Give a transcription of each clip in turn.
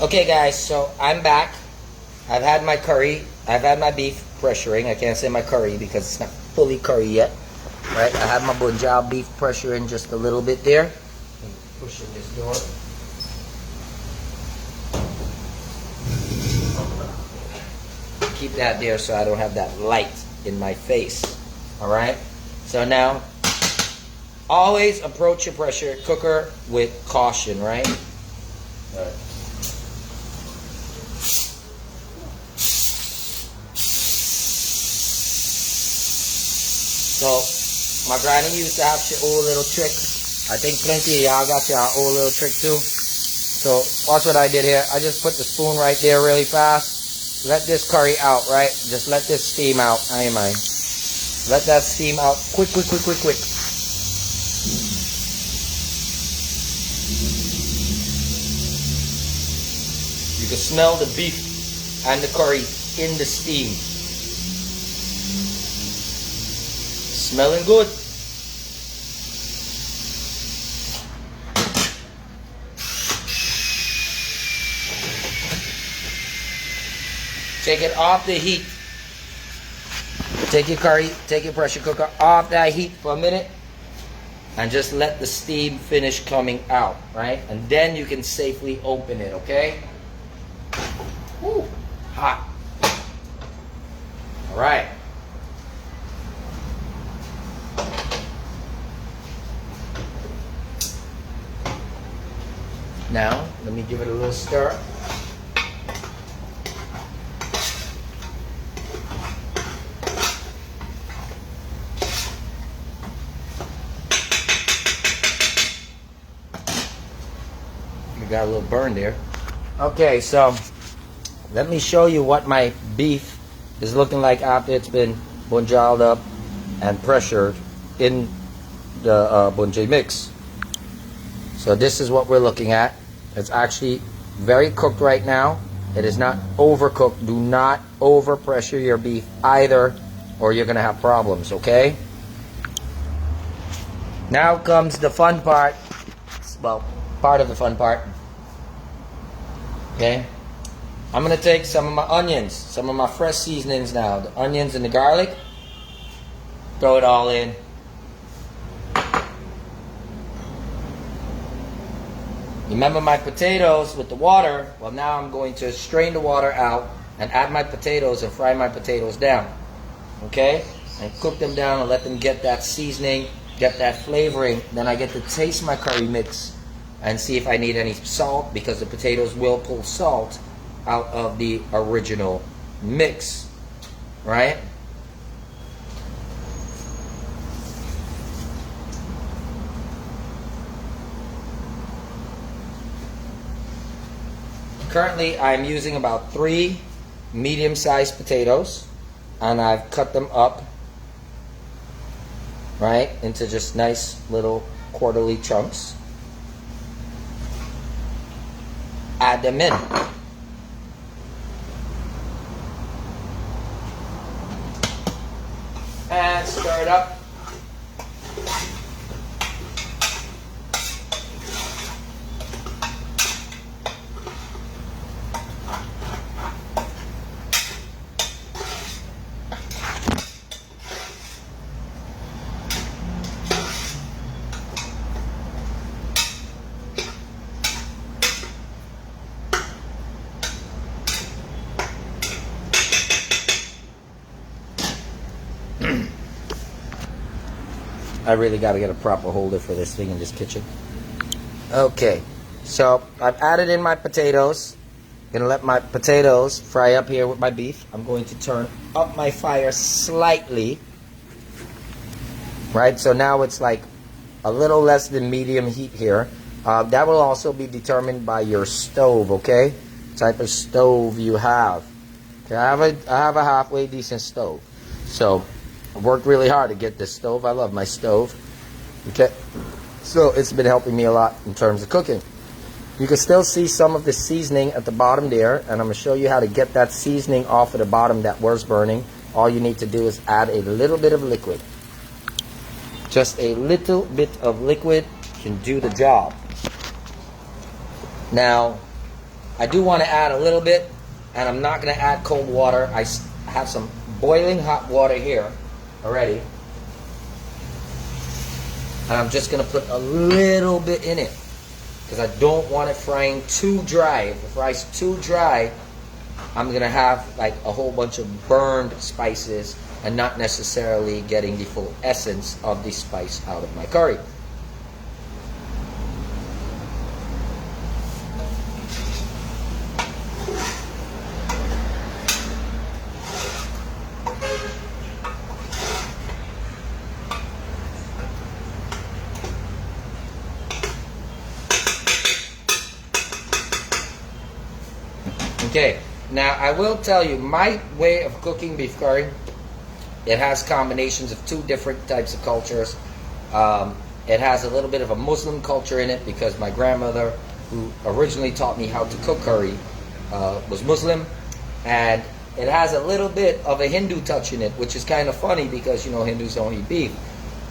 Okay guys, so I'm back. I've had my curry, I've had my beef pressuring. I can't say my curry because it's not fully curry yet. Right, I have my bunjal beef pressuring just a little bit there. Pushing this door. Keep that there so I don't have that light in my face. Alright, so now always approach your pressure cooker with caution, right? Alright. So my granny used to have she old little trick. I think plenty of y'all got your old little trick too. So watch what I did here. I just put the spoon right there really fast. Let this curry out, right? Just let this steam out. I ain't mind. Let that steam out. Quick. You can smell the beef and the curry in the steam. Smelling good. Take it off the heat. Take your curry, take your pressure cooker off that heat for a minute and just let the steam finish coming out, right? And then you can safely open it, okay? Woo, hot. All right. Now, let me give it a little stir. Got a little burn there. Okay, so let me show you what my beef is looking like after it's been bunjaled up and pressured in the bunjay mix. So this is what we're looking at. It's actually very cooked right now. It is not overcooked. Do not over pressure your beef either, or you're gonna have problems, okay? Now comes the fun part. Well, part of the fun part. Okay, I'm gonna take some of my onions, some of my fresh seasonings now, the onions and the garlic, throw it all in. Remember my potatoes with the water? Well, now I'm going to strain the water out and add my potatoes and fry my potatoes down. Okay, and cook them down and let them get that seasoning, get that flavoring. Then I get to taste my curry mix and see if I need any salt, because the potatoes will pull salt out of the original mix, right? Currently, I'm using about 3 medium-sized potatoes, and I've cut them up, right, into just nice little quarterly chunks. Add them in. And stir it up. I really got to get a proper holder for this thing in this kitchen. Okay, so I've added in my potatoes. Gonna let my potatoes fry up here with my beef. I'm going to turn up my fire slightly. Right, so now it's like a little less than medium heat here. That will also be determined by your stove, okay? Type of stove you have. Okay, I have a halfway decent stove. So I worked really hard to get this stove. I love my stove. Okay, so it's been helping me a lot in terms of cooking. You can still see some of the seasoning at the bottom there, and I'm going to show you how to get that seasoning off of the bottom that was burning. All you need to do is add a little bit of liquid. Just a little bit of liquid can do the job. Now, I do want to add a little bit, and I'm not going to add cold water. I have some boiling hot water here already. And I'm just going to put a little bit in it because I don't want it frying too dry. If it fries too dry, I'm going to have like a whole bunch of burned spices and not necessarily getting the full essence of the spice out of my curry. Okay, now I will tell you my way of cooking beef curry. It has combinations of two different types of cultures. It has a little bit of a Muslim culture in it because my grandmother, who originally taught me how to cook curry, was Muslim, and it has a little bit of a Hindu touch in it, which is kind of funny because you know Hindus don't eat beef.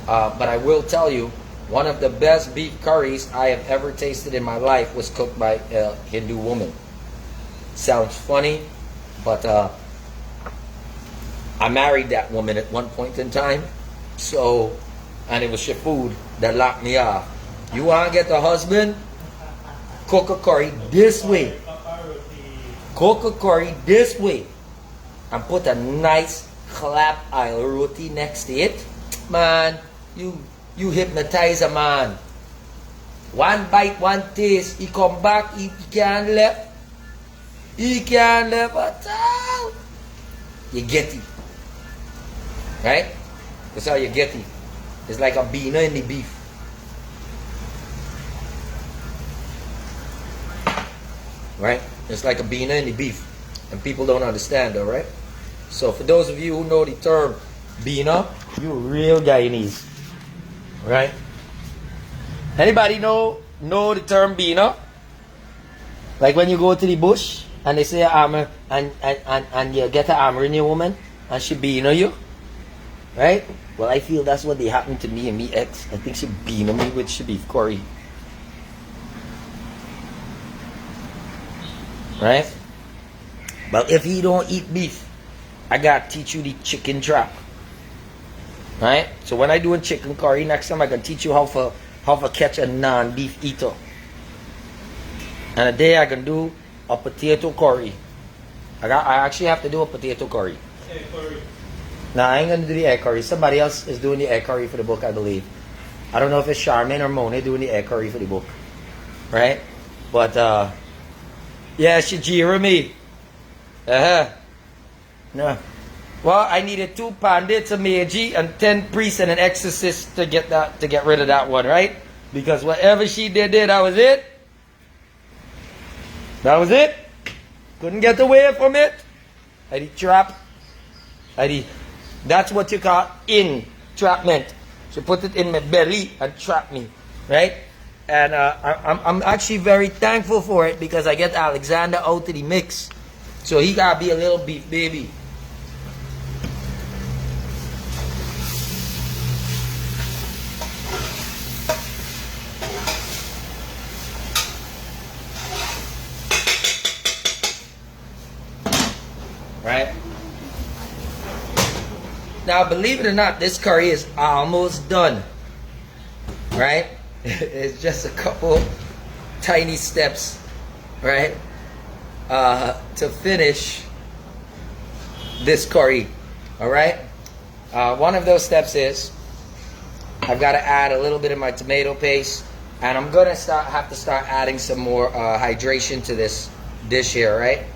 But I will tell you, one of the best beef curries I have ever tasted in my life was cooked by a Hindu woman. Sounds funny, but I married that woman at one point in time, so, and it was your food that locked me off. You want to get the husband? Cook a curry this way. Cook a curry this way. And put a nice clap oil roti next to it. Man, you hypnotize a man. One bite, one taste, he come back, he can't left. He can't live at all. You get it. Right? That's how you get it. It's like a beaner in the beef. Right? It's like a beaner in the beef. And people don't understand, alright? So for those of you who know the term beaner, you real Guyanese. Right? Anybody know the term beaner? Like when you go to the bush and they say armor and you get an armor in your woman and she beaner you, right? Well, I feel that's what they happened to me and me ex. I think she beaner me with she beef curry, right? But if you don't eat beef, I gotta teach you the chicken trap, right? So when I doing chicken curry next time, I can teach you how to catch a non-beef eater. And a day I can do a potato curry. I actually have to do a potato curry. Egg curry. Nah, I ain't gonna do the egg curry. Somebody else is doing the egg curry for the book, I believe. I don't know if it's Charmaine or Monet doing the egg curry for the book, right? But yeah, she jeering me. No. Well, I needed 2 pandits, a Meiji, and 10 priests and an exorcist to get rid of that one, right? Because whatever she did, that was it. That was it. Couldn't get away from it. I did trap. That's what you call entrapment. She put it in my belly and trapped me, right? And I'm actually very thankful for it because I get Alexander out of the mix, so he gotta be a little beef baby. Right? Now, believe it or not, this curry is almost done. Right? It's just a couple tiny steps, right? To finish this curry. Alright? One of those steps is I've got to add a little bit of my tomato paste, and I'm gonna have to start adding some more hydration to this dish here, right?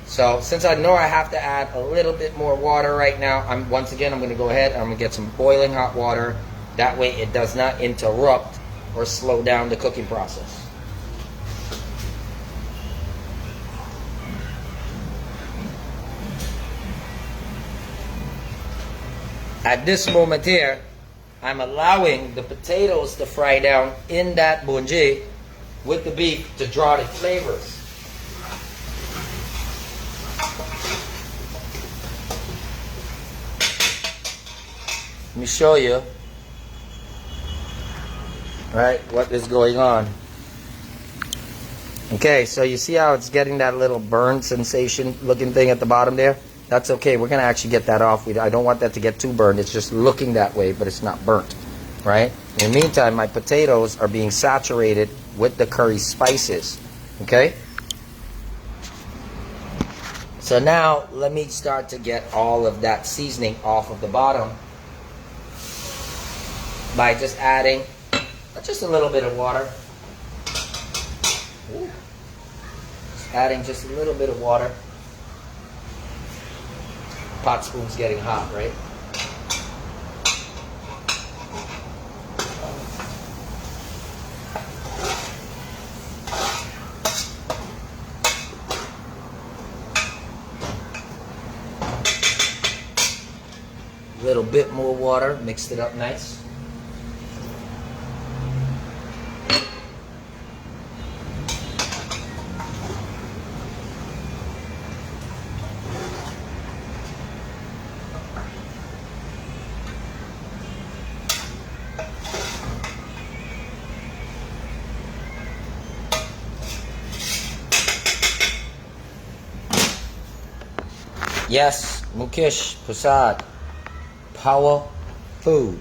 So since I know I have to add a little bit more water right now, I'm going to go ahead and I'm going to get some boiling hot water. That way it does not interrupt or slow down the cooking process. At this moment here, I'm allowing the potatoes to fry down in that bonje with the beef to draw the flavors. Let me show you, right, what is going on. Okay, so you see how it's getting that little burn sensation looking thing at the bottom there? That's okay. We're going to actually get that off. I don't want that to get too burned. It's just looking that way, but it's not burnt, right? In the meantime, my potatoes are being saturated with the curry spices, okay? So now, let me start to get all of that seasoning off of the bottom by just adding just a little bit of water. Ooh. Just adding just a little bit of water. Pot spoon's getting hot, right? A little bit more water, mixed it up nice. Yes, Mukesh Prasad. Power food.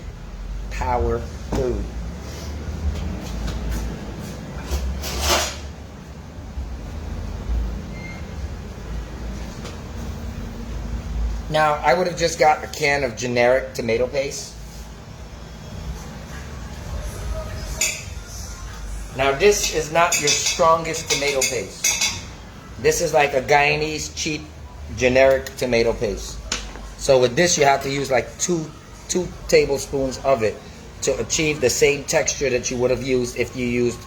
Power food. Now, I would have just got a can of generic tomato paste. Now, this is not your strongest tomato paste. This is like a Guyanese cheap generic tomato paste. So with this, you have to use like two tablespoons of it to achieve the same texture that you would have used if you used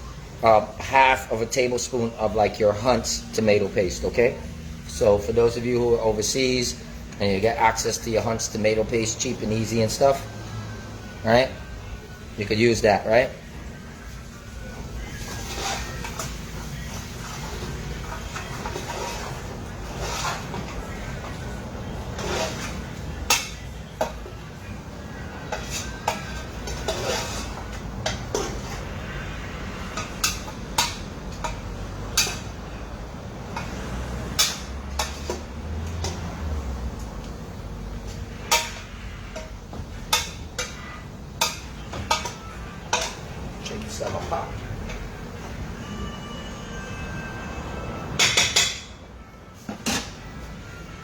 half of a tablespoon of like your Hunt's tomato paste, okay? So for those of you who are overseas and you get access to your Hunt's tomato paste cheap and easy and stuff, right? You could use that, right?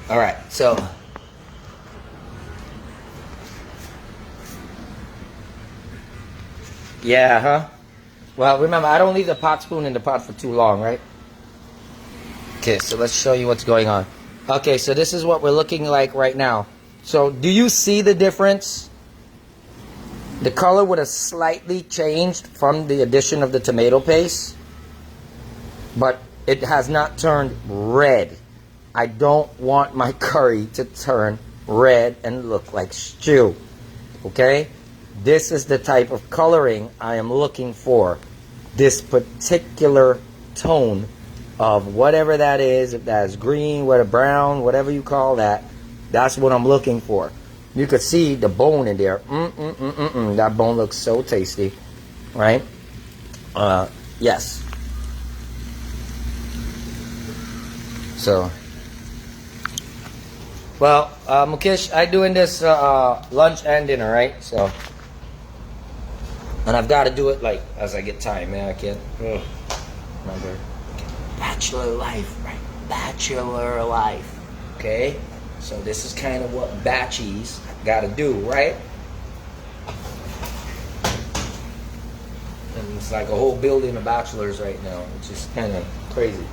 All right, so yeah, huh? Well, remember, I don't leave the pot spoon in the pot for too long, right? Okay, so let's show you what's going on. Okay, so this is what we're looking like right now. So do you see the difference? The color would have slightly changed from the addition of the tomato paste, but it has not turned red. I don't want my curry to turn red and look like stew, okay? This is the type of coloring I am looking for. This particular tone of whatever that is, if that's green, whether brown, whatever you call that, that's what I'm looking for. You could see the bone in there. That bone looks so tasty, right? Yes. So, well, Mukesh, I'm doing this lunch and dinner, right? So, and I've got to do it like as I get time, man. I can't. Remember, bachelor life, right? Bachelor life. Okay. So this is kind of what batchies got to do, right? And it's like a whole building of bachelors right now, which is kind of crazy.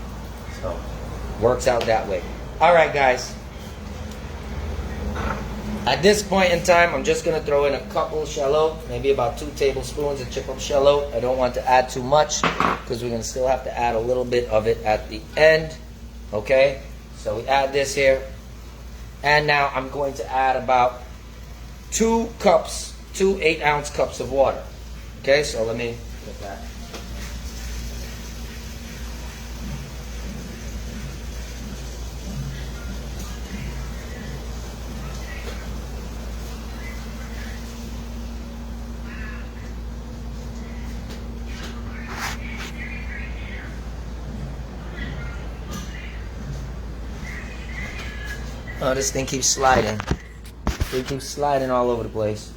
So works out that way. All right, guys. At this point in time, I'm just going to throw in a couple shallot, maybe about 2 tablespoons of chip of shallot. I don't want to add too much because we're going to still have to add a little bit of it at the end. Okay? So we add this here. And now I'm going to add about 2 8-ounce cups of water. Okay? So let me get that. Oh, this thing keeps sliding. It keeps sliding all over the place.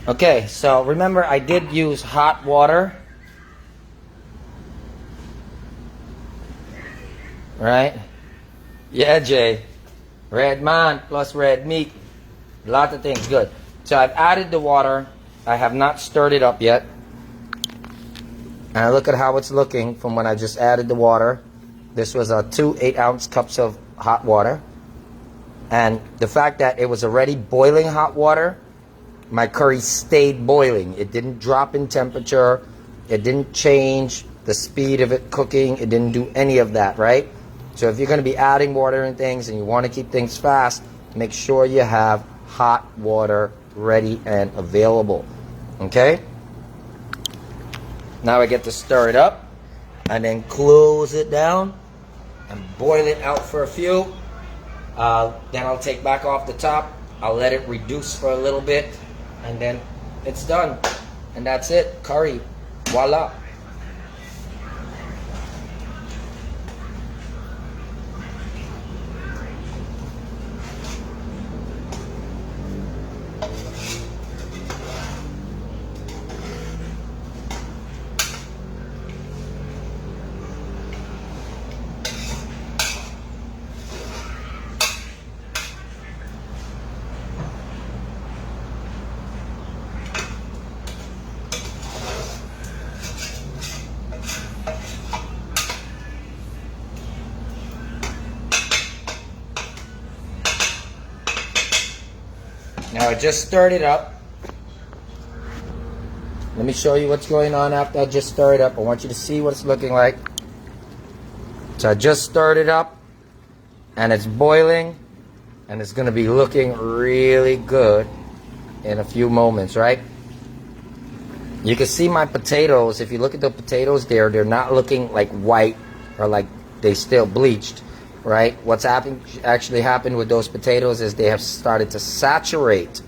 Okay, so remember I did use hot water. Right? Yeah, Jay. Red man plus red meat. Lots of things. Good. So I've added the water. I have not stirred it up yet. And I look at how it's looking from when I just added the water. This was 2 8-ounce cups of hot water. And the fact that it was already boiling hot water, my curry stayed boiling. It didn't drop in temperature. It didn't change the speed of it cooking. It didn't do any of that, right? So if you're going to be adding water and things and you want to keep things fast, make sure you have hot water ready and available. Okay? Now I get to stir it up and then close it down and boil it out for a few. Then I'll take back off the top. I'll let it reduce for a little bit and then it's done. And that's it. Curry. Voila. Now I just stirred it up. Let me show you what's going on after I just stir it up. I want you to see what it's looking like. So I just stirred it up and it's boiling and it's going to be looking really good in a few moments, right? You can see my potatoes. If you look at the potatoes there, they're not looking like white or like they still bleached. Right? What's actually happened with those potatoes is they have started to saturate.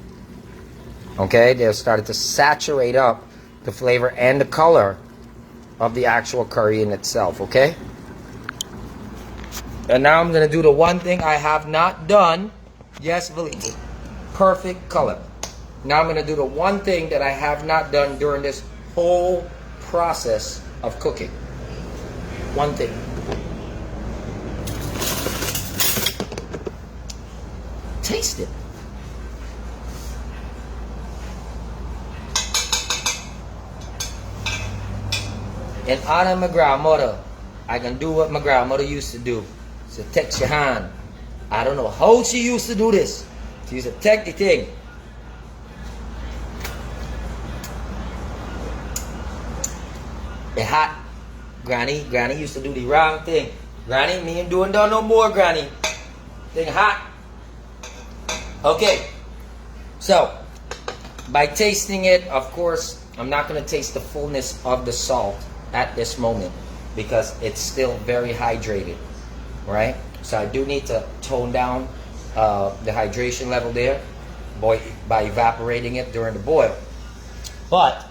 Okay? They have started to saturate up the flavor and the color of the actual curry in itself. Okay? And now I'm going to do the one thing I have not done. Yes, believe me. Perfect color. Now I'm going to do the one thing that I have not done during this whole process of cooking. One thing. Taste it. In honor of my grandmother, I can do what my grandmother used to do. So take your hand. I don't know how she used to do this. She used to take the thing. It hot. Granny used to do the wrong thing. Granny, me ain't doing that no more, Granny. Thing hot. Okay, so by tasting it, of course, I'm not going to taste the fullness of the salt at this moment because it's still very hydrated, right? So I do need to tone down the hydration level there by evaporating it during the boil. But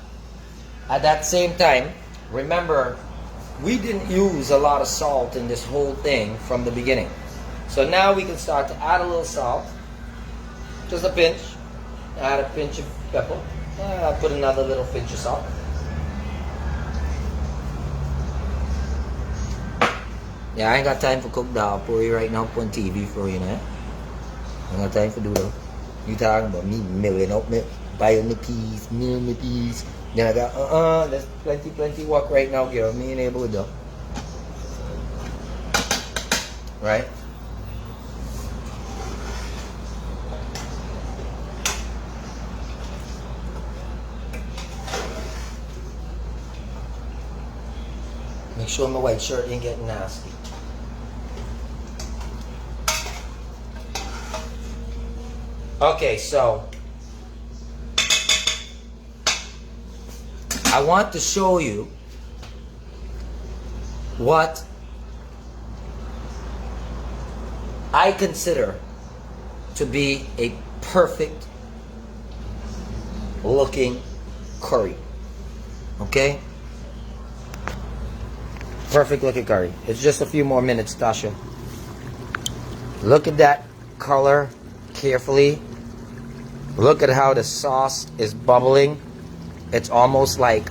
at that same time, remember, we didn't use a lot of salt in this whole thing from the beginning. So now we can start to add a little salt. Just a pinch. Add a pinch of pepper. I'll put another little pinch of salt. Yeah, I ain't got time for cook dal for you right now. Put TV for you, man. I ain't got time for do that. You talking about me milling up me, buying the peas, milling the peas. Then I got, there's plenty work right now, girl. Me ain't able to do. Right? Make sure my white shirt ain't getting nasty. Okay, so I want to show you what I consider to be a perfect looking curry. Okay? Perfect looking curry. It's just a few more minutes, Tasha. Look at that color carefully. Look at how the sauce is bubbling. It's almost like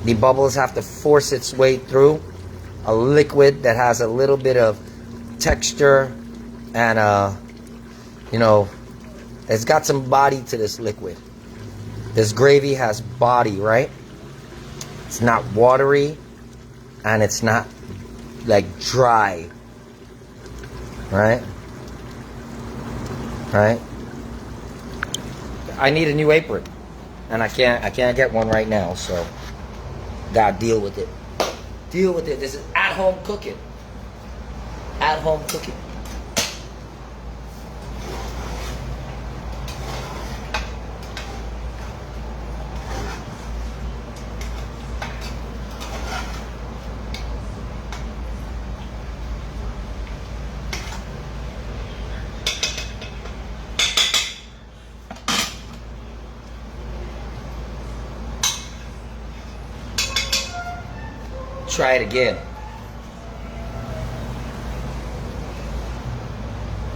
the bubbles have to force its way through a liquid that has a little bit of texture and you know, it's got some body to this liquid. This gravy has body, right? It's not watery and it's not like dry, right? Right? I need a new apron, and I can't get one right now, so gotta deal with it. Deal with it. This is at-home cooking. At-home cooking. Try it again.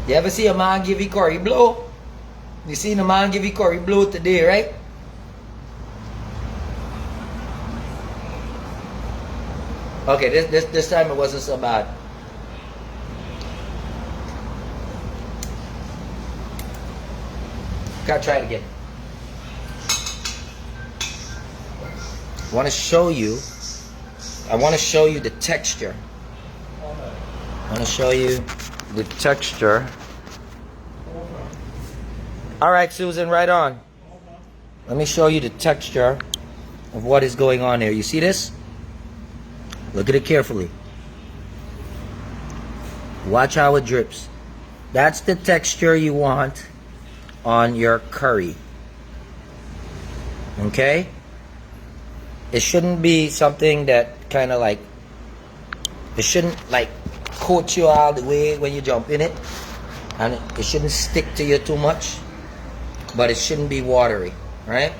You ever see a man give you curry blow? You seen a man give you curry blow today, right? Okay, this time it wasn't so bad. Gotta try it again. I want to show you the texture. I want to show you the texture. All right, Susan, right on. Let me show you the texture of what is going on here. You see this? Look at it carefully. Watch how it drips. That's the texture you want on your curry. Okay? It shouldn't be something that kind of like, it shouldn't like coat you all the way when you jump in it, and it shouldn't stick to you too much, but it shouldn't be watery, right?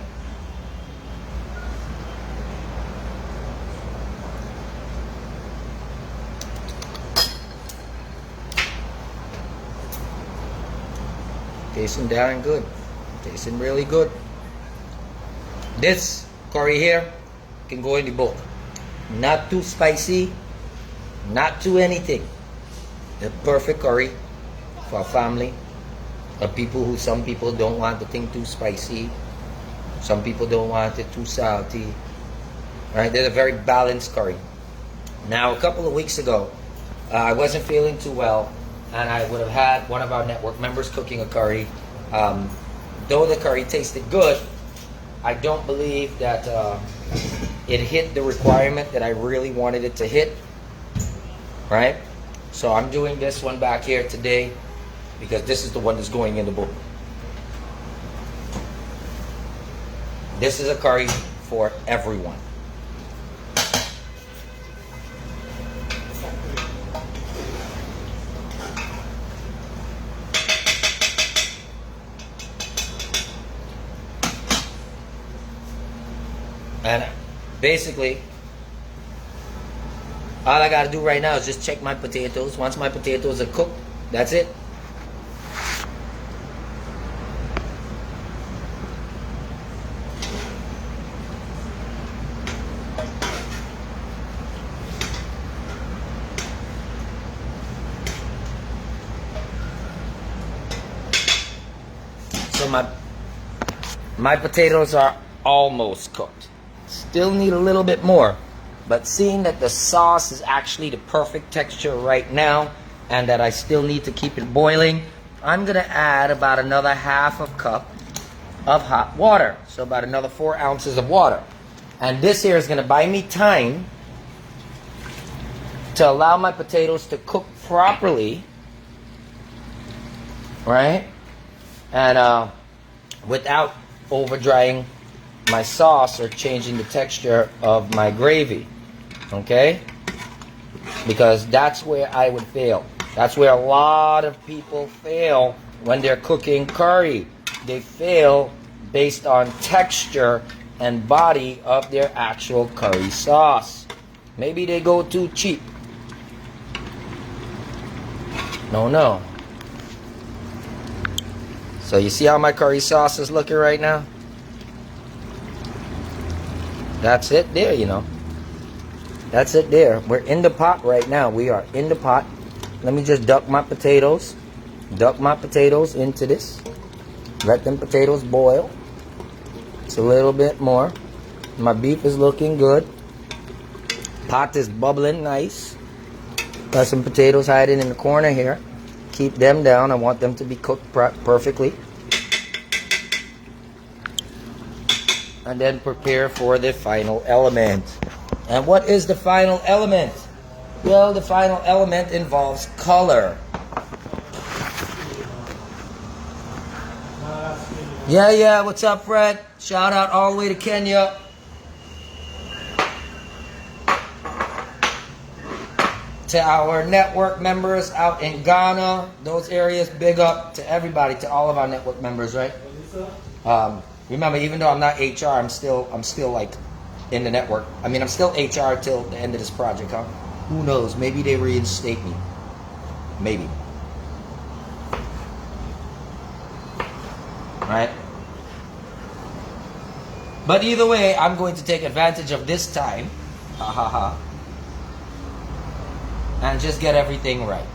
Tasting darn good. Tasting really good. This curry here can go in the book. Not too spicy, not too anything. The perfect curry for a family of people who, some people don't want the thing too spicy, some people don't want it too salty, right? They're a very balanced curry. Now, a couple of weeks ago, I wasn't feeling too well, and I would have had one of our network members cooking a curry. Though the curry tasted good, I don't believe that it hit the requirement that I really wanted it to hit, right? So I'm doing this one back here today because this is the one that's going in the book. This is a curry for everyone. And basically, all I gotta do right now is just check my potatoes. Once my potatoes are cooked, that's it. So my potatoes are almost cooked. Still need a little bit more, but seeing that the sauce is actually the perfect texture right now and that I still need to keep it boiling, I'm gonna add about another half a cup of hot water, so about another 4 ounces of water. And this here is gonna buy me time to allow my potatoes to cook properly, right? And without over drying my sauce or changing the texture of my gravy, okay? Because that's where I would fail. That's where a lot of people fail when they're cooking curry. They fail based on texture and body of their actual curry sauce. Maybe they go too cheap. No. So you see how my curry sauce is looking right now? That's it there, you know. That's it there. We're in the pot right now. We are in the pot. Let me just duck my potatoes. Duck my potatoes into this. Let them potatoes boil. It's a little bit more. My beef is looking good. Pot is bubbling nice. Got some potatoes hiding in the corner here. Keep them down. I want them to be cooked perfectly. And then prepare for the final element. And what is the final element? Well, the final element involves color. Yeah, what's up, Fred? Shout out all the way to Kenya. To our network members out in Ghana, those areas, big up to everybody, to all of our network members, right? Remember, even though I'm not HR, I'm still like in the network. I mean, I'm still HR till the end of this project, huh? Who knows? Maybe they reinstate me. Maybe. Right? But either way, I'm going to take advantage of this time. And just get everything right.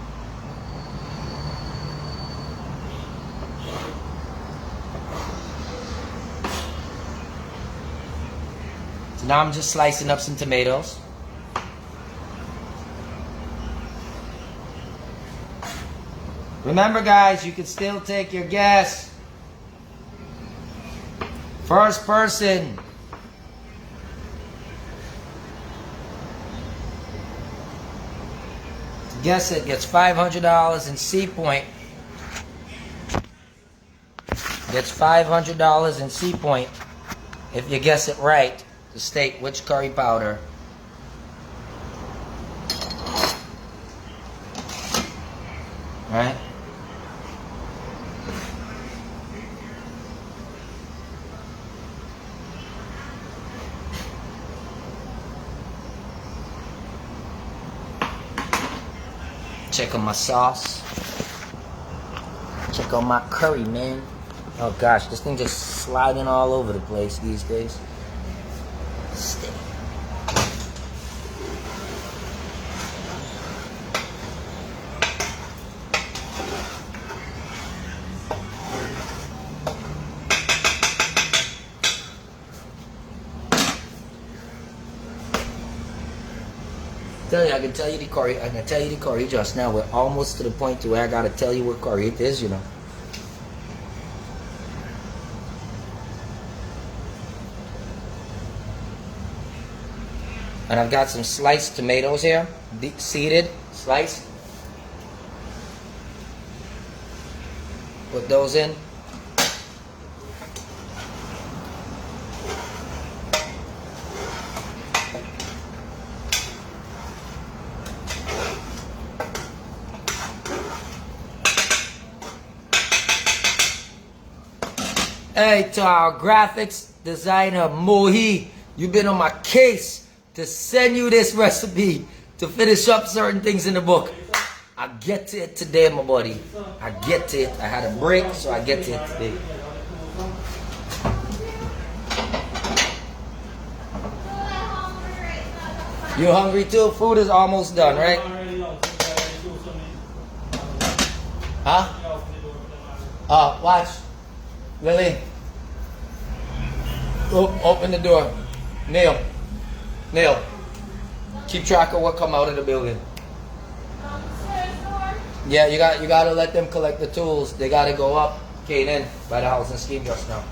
So now I'm just slicing up some tomatoes. Remember, guys, you can still take your guess. First person. Guess it gets $500 in C Point. Gets $500 in C Point if you guess it right to state which curry powder. Right? Check on my sauce. Check on my curry, man. Oh gosh, this thing just sliding all over the place these days. Stay. I can tell you the curry. I can tell you the curry just now. We're almost to the point to where I gotta tell you what curry it is, you know. And I've got some sliced tomatoes here, deep seeded, sliced. Put those in. Hey, to our graphics designer, Mohi, you've been on my case to send you this recipe to finish up certain things in the book. I get to it today, my buddy. I get to it. I had a break, so I get to it today. You hungry too? Food is almost done, right? Huh? Watch. Lily. Open the door. Neil. Keep track of what come out of the building. Yeah, you gotta let them collect the tools. They gotta go up, Kanan, by the house and scheme just now.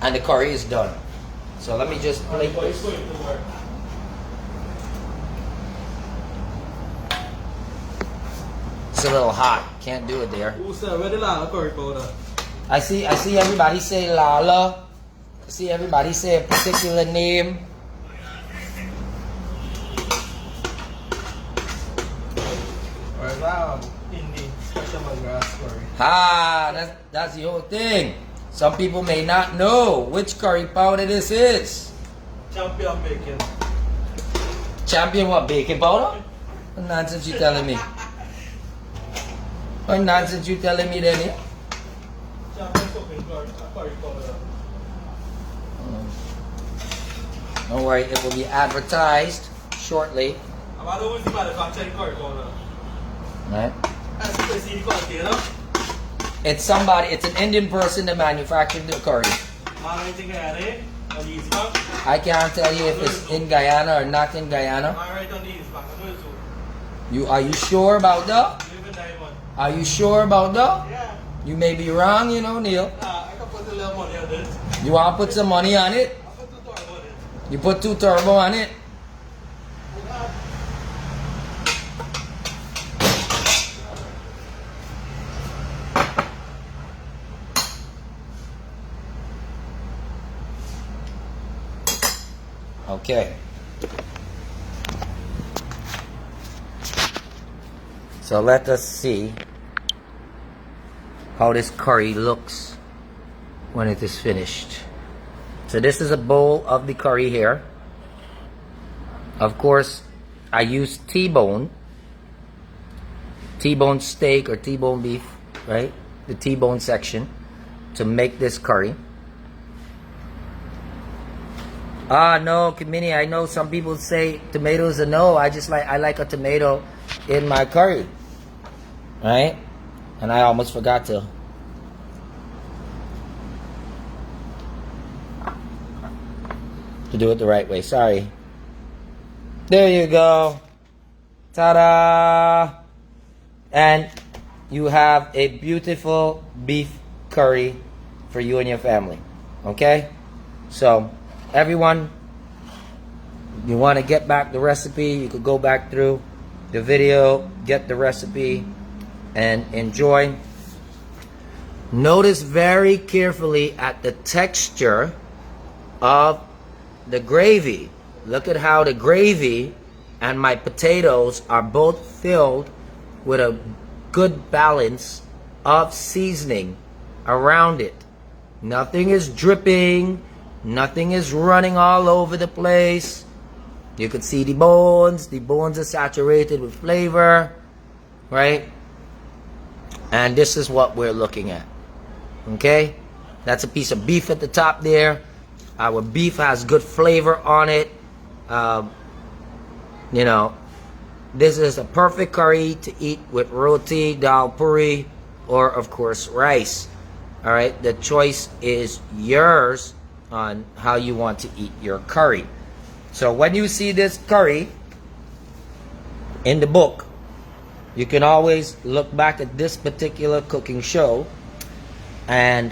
And the curry is done. So let me just plate this. It's a little hot. Can't do it there. I see everybody say Lala. I see everybody say a particular name. That's the whole thing. Some people may not know which curry powder this is. Champion bacon. Champion what? Baking powder? What nonsense you telling me? What nonsense you telling me then? Don't worry, it will be advertised shortly. Right? It's somebody, it's an Indian person that manufactured the curry. I can't tell you if it's in Guyana or not in Guyana. Are you sure about that? Are you sure about that? Yeah. You may be wrong, you know, Neil. I can put a little money on this. You want to put some money on it? I put 2 turbo on it. You put 2 turbo on it? Okay. So let us see how this curry looks when it is finished. So this is a bowl of the curry here. Of course, I use T-bone steak or T-bone beef, right? The T-bone section to make this curry. No, Kimini, I know some people say tomatoes are no. I like a tomato in my curry. Right? And I almost forgot to do it the right way. Sorry. There you go. Ta-da! And you have a beautiful beef curry for you and your family. Okay? So, everyone, you want to get back the recipe, you could go back through the video, get the recipe, and enjoy. Notice very carefully at the texture of the gravy. Look at how the gravy and my potatoes are both filled with a good balance of seasoning around it. Nothing is dripping. Nothing is running all over the place. You can see the bones. The bones are saturated with flavor, right? And this is what we're looking at. Okay? That's a piece of beef at the top there. Our beef has good flavor on it. You know, this is a perfect curry to eat with roti, dal puri, or of course rice. All right? The choice is yours on how you want to eat your curry. So when you see this curry in the book, you can always look back at this particular cooking show and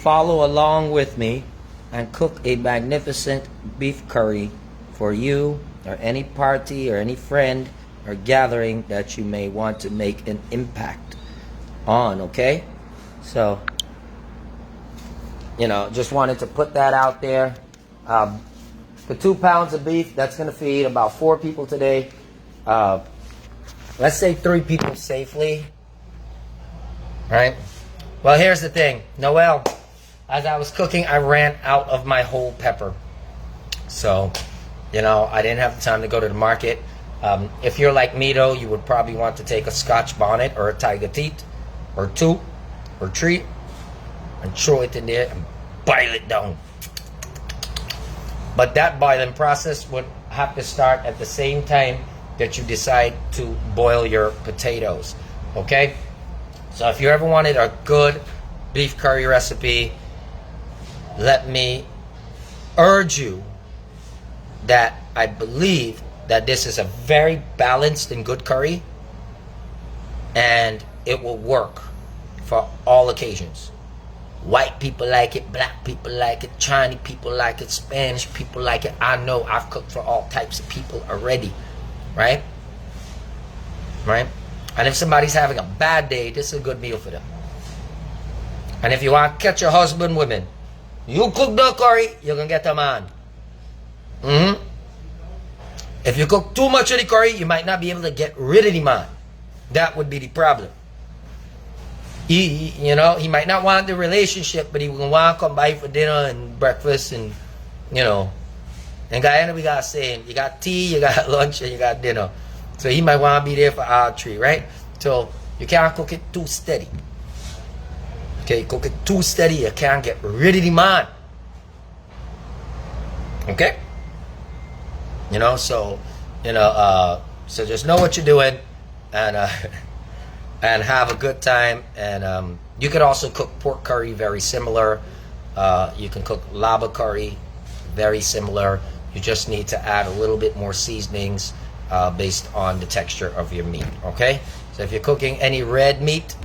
follow along with me and cook a magnificent beef curry for you or any party or any friend or gathering that you may want to make an impact on, okay? So, you know, just wanted to put that out there. For 2 pounds of beef, that's going to feed about 4 people today. Let's say 3 people safely. Right? Well, here's the thing. Noel, as I was cooking, I ran out of my whole pepper. So, you know, I didn't have the time to go to the market. If you're like me, though, you would probably want to take a Scotch bonnet or a tiger teeth or 2 or 3 and throw it in there and boil it down. But that boiling process would have to start at the same time that you decide to boil your potatoes. Okay? So if you ever wanted a good beef curry recipe, let me urge you that I believe that this is a very balanced and good curry, and it will work for all occasions. White people like it, black people like it, Chinese people like it, Spanish people like it. I know I've cooked for all types of people already, right? Right? And if somebody's having a bad day, this is a good meal for them. And if you want to catch your husband, women, you cook the curry, you're going to get a man. If you cook too much of the curry, you might not be able to get rid of the man. That would be the problem. You know, he might not want the relationship, but he will want to come by for dinner and breakfast and, you know, In Guyana, we got a saying, you got tea, you got lunch, and you got dinner. So he might want to be there for all three, right? So you can't cook it too steady. Okay, cook it too steady, you can't get rid of the man. Okay? You know, so, so just know what you're doing and and have a good time. And you could also cook pork curry very similar. You can cook lava curry very similar. You just need to add a little bit more seasonings based on the texture of your meat. Okay? So if you're cooking any red meat,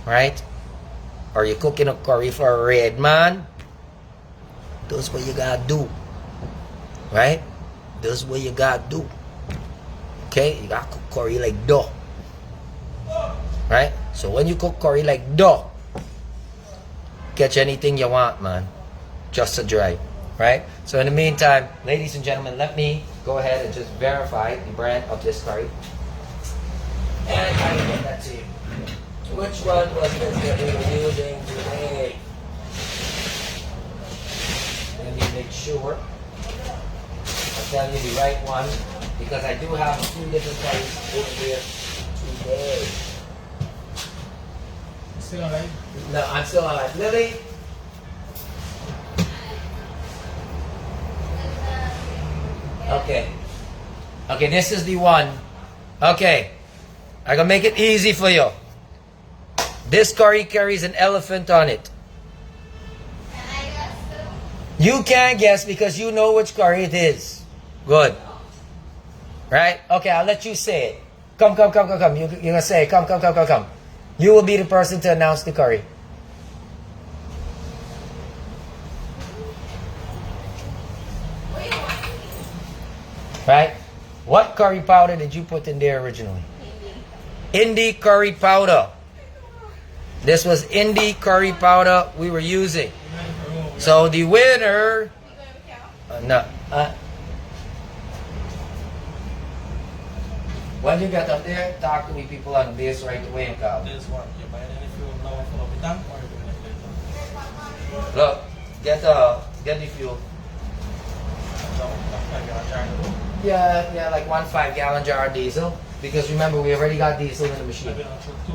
right? Or you're cooking a curry for a red man, that's what you gotta do. Right? That's what you gotta do. Okay? You gotta cook curry like dough. Right? So when you cook curry like dough, catch anything you want, man. Just a dry. Right? So in the meantime, ladies and gentlemen, let me go ahead and just verify the brand of this curry. And I will get that to you. Which one was this that we were using today? Let me make sure I'll tell you the right one, because I do have a few different curries over here today. Still alive? No, I'm still alive. Lily? Okay. Okay, this is the one. Okay. I'm gonna make it easy for you. This curry carries an elephant on it. Can I guess too? You can't guess because you know which curry it is. Good. Right? Okay, I'll let you say it. Come. You're gonna say it. Come. You will be the person to announce the curry. Right? What curry powder did you put in there originally? Indie curry powder. This was Indie curry powder we were using. So the winner... no. When you get up there, talk to me people on the base right away. This one. You buy any fuel now full of tank or you doing it later? Look, get the fuel. Yeah, like 1 5-gallon jar of diesel. Because remember, we already got diesel in the machine. I've been on truck too.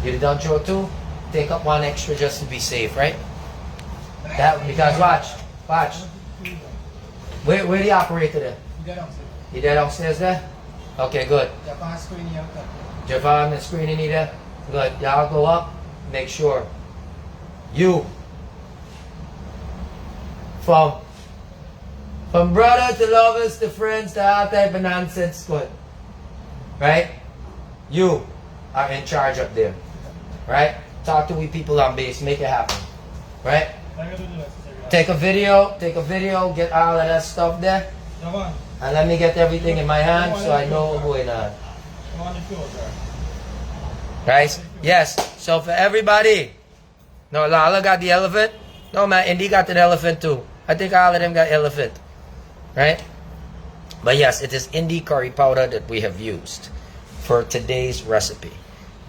You done throw two? Take up one extra just to be safe, right? That because watch. Where the operator there? You there downstairs there? Okay, good. Javan and screening you there? Good. Y'all go up. Make sure. You. From brother to lovers to friends to all type of nonsense. Good. Right? You are in charge up there. Right? Talk to we people on base. Make it happen. Right? Take a video. Get all of that stuff there. And let me get everything in my hand so I know what's going on. Right? Yes. So for everybody. No, Lala got the elephant. No, man. Indy got an elephant too. I think all of them got elephant. Right? But yes, it is Indie curry powder that we have used for today's recipe.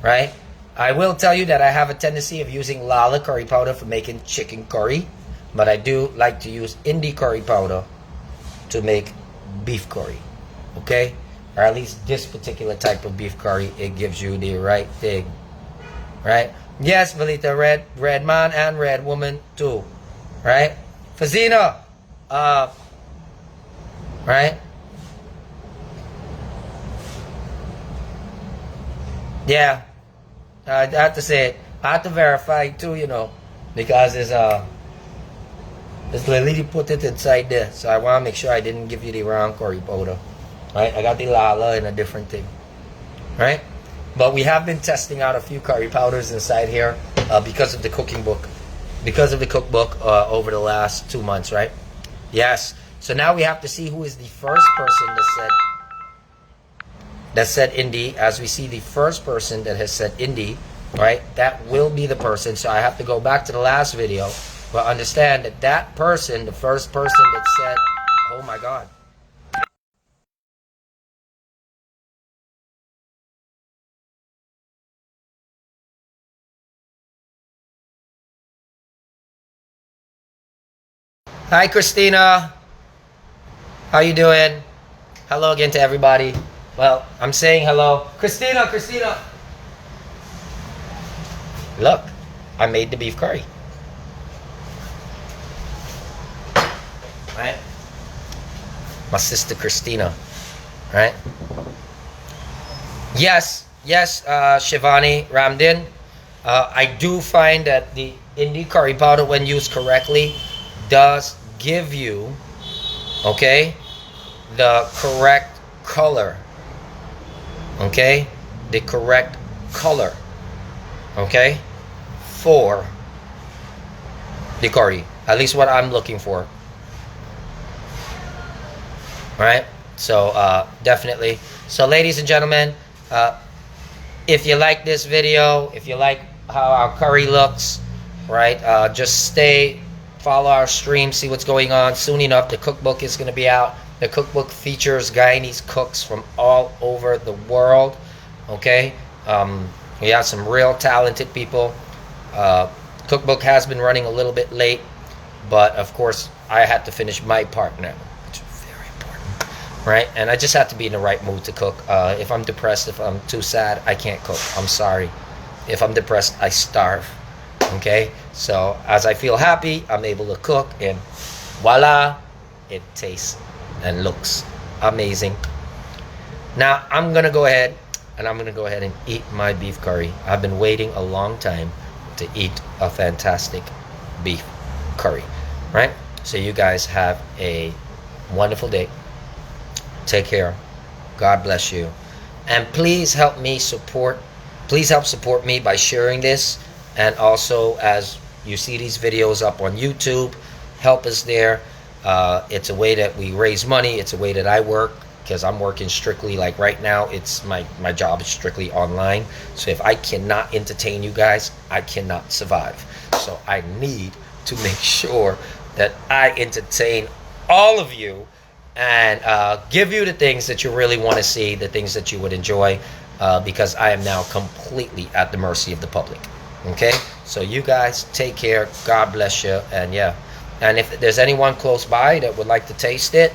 Right? I will tell you that I have a tendency of using Lala curry powder for making chicken curry. But I do like to use Indie curry powder to make beef curry. Okay? Or at least this particular type of beef curry, it gives you the right thing. Right? Yes, Valita, red man and red woman too. Right? Fazina, right? Yeah. I have to say it. I have to verify too, because it's Lily put it inside there. So I want to make sure I didn't give you the wrong curry powder. Right? I got the Lala and a different thing. Right? But we have been testing out a few curry powders inside here because of the cooking book. Because of the cookbook over the last 2 months, right? Yes. So now we have to see who is the first person that said Indie. As we see the first person that has said Indie, right? That will be the person. So I have to go back to the last video. But understand that that person, the first person that said, oh my God. Hi, Christina. How you doing? Hello again to everybody. Well, I'm saying hello. Christina. Look, I made the beef curry. Right? My sister Christina. Right? Yes, Shivani Ramdin. I do find that the Indie curry powder, when used correctly, does give you, okay, the correct color. Okay? The correct color. Okay? For the curry. At least what I'm looking for. Alright? So, definitely. So, ladies and gentlemen, if you like this video, if you like how our curry looks, right, just follow our stream, see what's going on. Soon enough, the cookbook is going to be out. The cookbook features Guyanese cooks from all over the world. Okay? We have some real talented people. Cookbook has been running a little bit late, but of course, I had to finish my part now. Right? And I just have to be in the right mood to cook. If I'm depressed, if I'm too sad, I can't cook. I'm sorry. If I'm depressed, I starve. Okay? So, as I feel happy, I'm able to cook, and voila, it tastes and looks amazing. Now, I'm going to go ahead and eat my beef curry. I've been waiting a long time to eat a fantastic beef curry. Right? So, you guys have a wonderful day. Take care. God bless you. And please help support me by sharing this. And also, as you see these videos up on YouTube, help us there. It's a way that we raise money. It's a way that I work, because I'm working strictly, like right now, it's my job is strictly online. So if I cannot entertain you guys, I cannot survive. So I need to make sure that I entertain all of you, and give you the things that you really want to see, the things that you would enjoy, because I am now completely at the mercy of the public. Okay? So you guys take care. God bless you. And yeah. And if there's anyone close by that would like to taste it,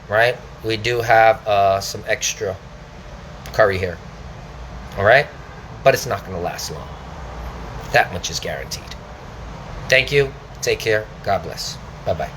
right? We do have some extra curry here. All right? But it's not going to last long. That much is guaranteed. Thank you. Take care. God bless. Bye-bye.